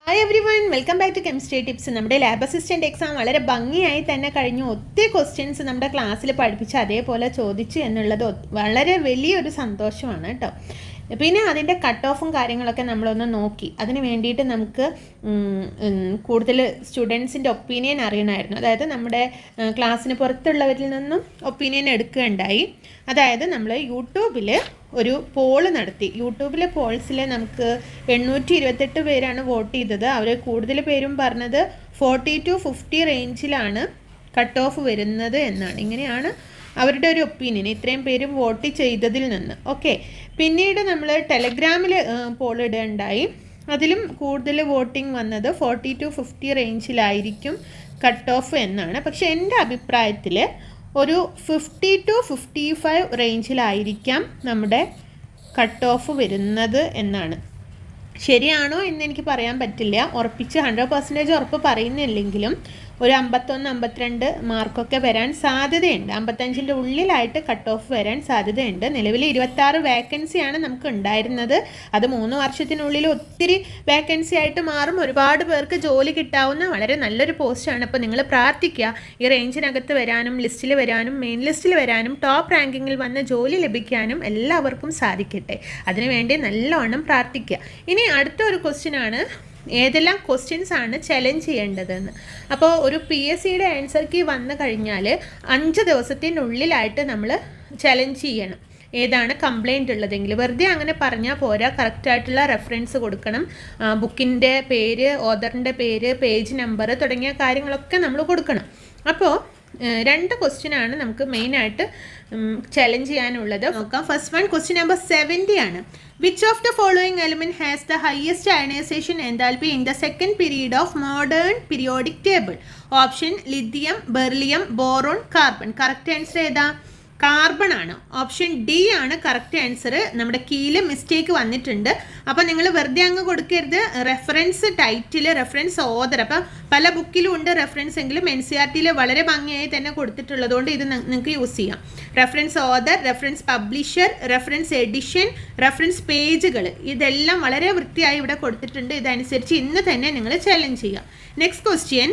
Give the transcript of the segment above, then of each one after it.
Hi everyone, welcome back to chemistry tips. നമ്മുടെ lab assistant exam വളരെ ഭംഗിയായി തന്നെ കഴിഞ്ഞു. ഒത്തിരി ക്വസ്റ്റ്യൻസ് നമ്മുടെ ക്ലാസ്സിൽ പഠിപ്പിച്ച് അതേപോലെ ചോദിച്ചു എന്നുള്ളത് വളരെ വലിയൊരു സന്തോഷമാണ് കേട്ടോ. പിന്നെ അതിൻ്റെ കട്ട് ഓഫും കാര്യങ്ങളൊക്കെ നമ്മളൊന്ന് നോക്കി. അതിന് വേണ്ടിയിട്ട് നമുക്ക് കൂടുതൽ സ്റ്റുഡൻസിൻ്റെ ഒപ്പീനിയൻ അറിയണമായിരുന്നു. അതായത് നമ്മുടെ ക്ലാസ്സിന് പുറത്തുള്ളവരിൽ നിന്നും ഒപ്പീനിയൻ എടുക്കുകയുണ്ടായി. അതായത് നമ്മൾ യൂട്യൂബിൽ ഒരു പോള് നടത്തി. യൂട്യൂബിലെ പോൾസിൽ നമുക്ക് 828 പേരാണ് വോട്ട് ചെയ്തത്. അവർ കൂടുതൽ പേരും പറഞ്ഞത് 40 to 50 റേഞ്ചിലാണ് കട്ട് ഓഫ് വരുന്നത് എന്നാണ്. ഇങ്ങനെയാണ് അവരുടെ ഒരു ഒപ്പീനിയൻ, ഇത്രയും പേരും വോട്ട് ചെയ്തതിൽ നിന്ന്. ഓക്കെ, പിന്നീട് നമ്മൾ ടെലഗ്രാമിൽ പോൾ ഇടുകയുണ്ടായി. അതിലും കൂടുതൽ വോട്ടിംഗ് വന്നത് 40 to 50 റേഞ്ചിലായിരിക്കും കട്ട് ഓഫ് എന്നാണ്. പക്ഷേ എൻ്റെ അഭിപ്രായത്തിൽ ഒരു 50 to 55 റേഞ്ചിലായിരിക്കാം നമ്മുടെ കട്ട് ഓഫ് വരുന്നത് എന്നാണ്. ശരിയാണോ എന്ന് എനിക്ക് പറയാൻ പറ്റില്ല, ഉറപ്പിച്ച് 100% ഉറപ്പ് പറയുന്നില്ലെങ്കിലും ഒരു 51-52 മാർക്കൊക്കെ വരാൻ സാധ്യതയുണ്ട്. 55-ൻ്റെ ഉള്ളിലായിട്ട് കട്ട് ഓഫ് വരാൻ സാധ്യതയുണ്ട്. നിലവിൽ 26 വേക്കൻസിയാണ് നമുക്ക് ഉണ്ടായിരുന്നത്. അത് 3 വർഷത്തിനുള്ളിൽ ഒത്തിരി വേക്കൻസി ആയിട്ട് മാറും. ഒരുപാട് പേർക്ക് ജോലി കിട്ടാവുന്ന വളരെ നല്ലൊരു പോസ്റ്റാണ്. അപ്പോൾ നിങ്ങൾ പ്രാർത്ഥിക്കുക ഈ റേഞ്ചിനകത്ത് വരാനും, ലിസ്റ്റിൽ വരാനും, മെയിൻ ലിസ്റ്റിൽ വരാനും, ടോപ്പ് റാങ്കിങ്ങിൽ വന്ന് ജോലി ലഭിക്കാനും എല്ലാവർക്കും സാധിക്കട്ടെ. അതിനുവേണ്ടി നല്ലവണ്ണം പ്രാർത്ഥിക്കുക. ഇനി അടുത്ത ഒരു ക്വസ്റ്റ്യനാണ്, ഏതെല്ലാം ക്വസ്റ്റ്യൻസ് ആണ് ചലഞ്ച് ചെയ്യേണ്ടതെന്ന്. അപ്പോൾ ഒരു PSCയുടെ ആൻസർ കീ വന്നു കഴിഞ്ഞാൽ 5 ദിവസത്തിനുള്ളിലായിട്ട് നമ്മൾ ചലഞ്ച് ചെയ്യണം. ഏതാണ് കംപ്ലൈൻറ്റ് ഉള്ളതെങ്കിൽ വെറുതെ അങ്ങനെ പറഞ്ഞാൽ പോരാ, കറക്റ്റായിട്ടുള്ള റെഫറൻസ് കൊടുക്കണം. ബുക്കിൻ്റെ പേര്, ഓഥറിൻ്റെ പേര്, പേജ് നമ്പർ തുടങ്ങിയ കാര്യങ്ങളൊക്കെ നമ്മൾ കൊടുക്കണം. അപ്പോൾ 2 ക്വസ്റ്റ്യനാണ് നമുക്ക് മെയിനായിട്ട് ചലഞ്ച് ചെയ്യാനുള്ളത്. നോക്കാം. ഫസ്റ്റ് വൺ, ക്വസ്റ്റ്യൻ നമ്പർ 70 ആണ്. Which of the following element has the highest ionization enthalpy in the second period of modern periodic table? Option lithium, beryllium, boron, carbon. Correct answer ഏതാ? കാർബൺ ആണ്. Option D ആണ് correct answer. നമ്മുടെ കീയിൽ mistake വന്നിട്ടുണ്ട്. അപ്പോൾ നിങ്ങൾ വെറുതെ അങ്ങ് കൊടുക്കരുത്. റെഫറൻസ് ടൈറ്റിൽ, റെഫറൻസ് ഓതർ, അപ്പം പല ബുക്കിലും ഉണ്ട് റെഫറൻസ്, എങ്കിലും NCERT വളരെ ഭംഗിയായി തന്നെ കൊടുത്തിട്ടുള്ളതുകൊണ്ട് ഇത് നിങ്ങൾക്ക് യൂസ് ചെയ്യാം. Reference author, reference publisher, reference edition, reference പേജുകൾ, ഇതെല്ലാം വളരെ വൃത്തിയായി ഇവിടെ കൊടുത്തിട്ടുണ്ട്. ഇതനുസരിച്ച് ഇന്ന് തന്നെ നിങ്ങൾ ചലഞ്ച് ചെയ്യാം. Next question,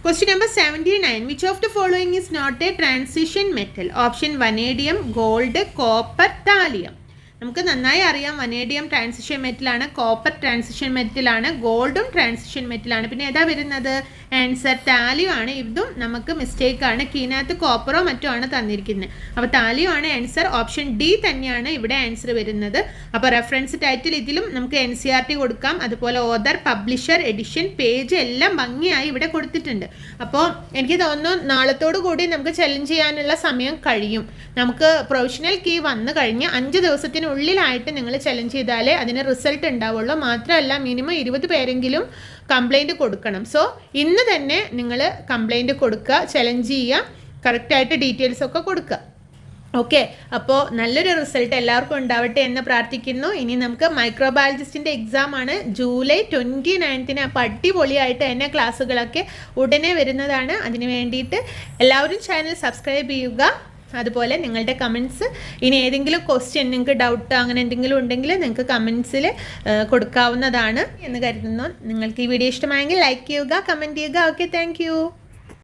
question number 79. Which of the following is not a transition metal? Option vanadium, gold, copper, thallium. നമുക്ക് നന്നായി അറിയാം വനേഡിയം ട്രാൻസിഷൻ മെറ്റലാണ്, കോപ്പർ ട്രാൻസിഷൻ മെറ്റലാണ്, ഗോൾഡും ട്രാൻസിഷൻ മെറ്റലാണ്. പിന്നെ ഏതാ വരുന്നത്? ആൻസർ താലിയം ആണ്. ഇതും നമുക്ക് മിസ്റ്റേക്കാണ്, കീനകത്ത് കോപ്പറോ മറ്റോ ആണ് തന്നിരിക്കുന്നത്. അപ്പോൾ താലിയം ആണ് ആൻസർ. ഓപ്ഷൻ ഡി തന്നെയാണ് ഇവിടെ ആൻസർ വരുന്നത്. അപ്പോൾ റെഫറൻസ് ടൈറ്റിൽ ഇതിലും നമുക്ക് NCERT കൊടുക്കാം. അതുപോലെ ഓതർ, പബ്ലിഷർ, എഡിഷൻ, പേജ് എല്ലാം ഭംഗിയായി ഇവിടെ കൊടുത്തിട്ടുണ്ട്. അപ്പോൾ എനിക്ക് തോന്നുന്നു നാളത്തോടു കൂടി നമുക്ക് ചലഞ്ച് ചെയ്യാനുള്ള സമയം കഴിയും. നമുക്ക് പ്രൊവിഷണൽ കീ വന്നു കഴിഞ്ഞ് 5 ദിവസത്തിന് ഉള്ളിലായിട്ട് നിങ്ങൾ ചലഞ്ച് ചെയ്താലേ അതിന് റിസൾട്ട് ഉണ്ടാവുള്ളൂ. മാത്രമല്ല മിനിമം 20 പേരെങ്കിലും കംപ്ലൈൻറ്റ് കൊടുക്കണം. സോ ഇന്ന് തന്നെ നിങ്ങൾ കംപ്ലൈൻറ്റ് കൊടുക്കുക, ചലഞ്ച് ചെയ്യുക, കറക്റ്റായിട്ട് ഡീറ്റെയിൽസ് ഒക്കെ കൊടുക്കുക. ഓക്കെ, അപ്പോൾ നല്ലൊരു റിസൾട്ട് എല്ലാവർക്കും ഉണ്ടാവട്ടെ എന്ന് പ്രാർത്ഥിക്കുന്നു. ഇനി നമുക്ക് മൈക്രോബയോളജിസ്റ്റിൻ്റെ എക്സാം ആണ് ജൂലൈ 29-ന്. അപ്പോൾ അടിപൊളിയായിട്ട് തന്നെ ക്ലാസ്സുകളൊക്കെ ഉടനെ വരുന്നതാണ്. അതിന് വേണ്ടിയിട്ട് എല്ലാവരും ചാനൽ സബ്സ്ക്രൈബ് ചെയ്യുക. അതുപോലെ നിങ്ങളുടെ കമൻറ്റ്സ്, ഇനി ഏതെങ്കിലും ക്വസ്റ്റ്യൻ, നിങ്ങൾക്ക് ഡൗട്ട് അങ്ങനെ എന്തെങ്കിലും ഉണ്ടെങ്കിൽ നിങ്ങൾക്ക് കമൻറ്റ്സിൽ കൊടുക്കാവുന്നതാണ് എന്ന് കരുതുന്നു. നിങ്ങൾക്ക് ഈ വീഡിയോ ഇഷ്ടമായെങ്കിൽ ലൈക്ക് ചെയ്യുക, കമൻറ്റ് ചെയ്യുക. Okay, thank